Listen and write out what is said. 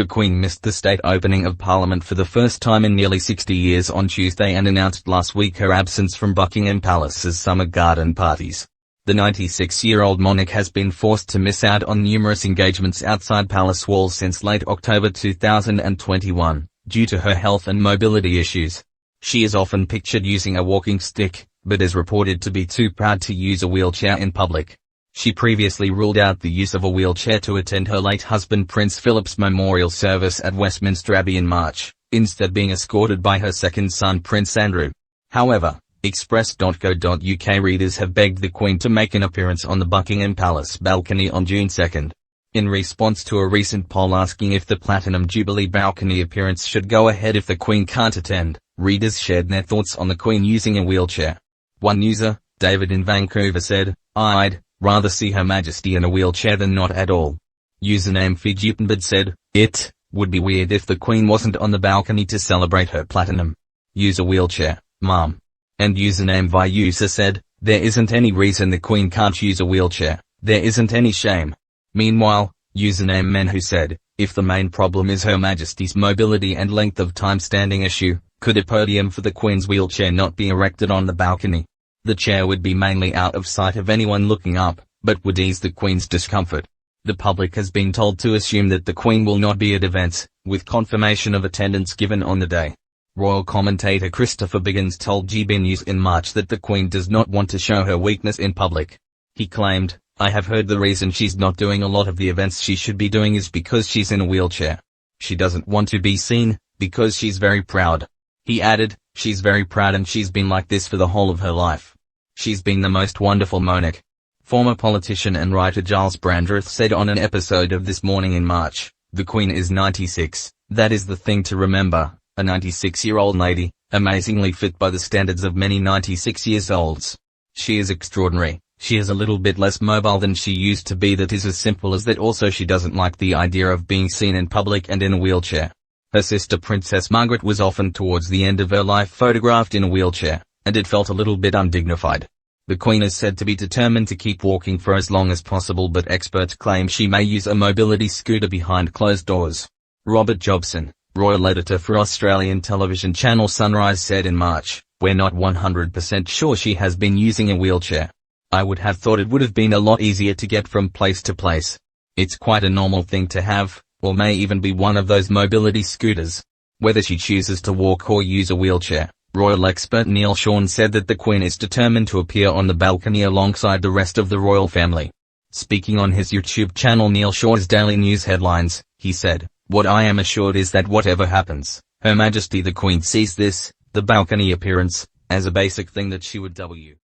The Queen missed the state opening of Parliament for the first time in nearly 60 years on Tuesday and announced last week her absence from Buckingham Palace's summer garden parties. The 96-year-old monarch has been forced to miss out on numerous engagements outside palace walls since late October 2021, due to her health and mobility issues. She is often pictured using a walking stick, but is reported to be too proud to use a wheelchair in public. She previously ruled out the use of a wheelchair to attend her late husband Prince Philip's memorial service at Westminster Abbey in March, instead being escorted by her second son Prince Andrew. However, Express.co.uk readers have begged the Queen to make an appearance on the Buckingham Palace balcony on June 2. In response to a recent poll asking if the Platinum Jubilee balcony appearance should go ahead if the Queen can't attend, readers shared their thoughts on the Queen using a wheelchair. One user, David in Vancouver, said, "I'd rather see Her Majesty in a wheelchair than not at all." Username Fijitanbid said, "It would be weird if the Queen wasn't on the balcony to celebrate her platinum. Use a wheelchair, Mom." And username Vyusa said, "There isn't any reason the Queen can't use a wheelchair, there isn't any shame." Meanwhile, username Menhu said, "If the main problem is Her Majesty's mobility and length of time standing issue, could a podium for the Queen's wheelchair not be erected on the balcony? The chair would be mainly out of sight of anyone looking up, but would ease the Queen's discomfort." The public has been told to assume that the Queen will not be at events, with confirmation of attendance given on the day. Royal commentator Christopher Biggins told GB News in March that the Queen does not want to show her weakness in public. He claimed, "I have heard the reason she's not doing a lot of the events she should be doing is because she's in a wheelchair. She doesn't want to be seen, because she's very proud." He added, "She's very proud and she's been like this for the whole of her life. She's been the most wonderful monarch." Former politician and writer Giles Brandreth said on an episode of This Morning in March, "The Queen is 96, that is the thing to remember, a 96-year-old lady, amazingly fit by the standards of many 96-year-olds. She is extraordinary. She is a little bit less mobile than she used to be. That is as simple as that. Also she doesn't like the idea of being seen in public and in a wheelchair." Her sister Princess Margaret was often towards the end of her life photographed in a wheelchair, and it felt a little bit undignified. The Queen is said to be determined to keep walking for as long as possible, but experts claim she may use a mobility scooter behind closed doors. Robert Jobson, royal editor for Australian television channel Sunrise, said in March, "We're not 100% sure she has been using a wheelchair. I would have thought it would have been a lot easier to get from place to place. It's quite a normal thing to have, or may even be one of those mobility scooters. Whether she chooses to walk or use a wheelchair." Royal expert Neil Sean said that the Queen is determined to appear on the balcony alongside the rest of the royal family. Speaking on his YouTube channel Neil Shaw's Daily News Headlines, he said, "What I am assured is that whatever happens, Her Majesty the Queen sees this, the balcony appearance, as a basic thing that she would do."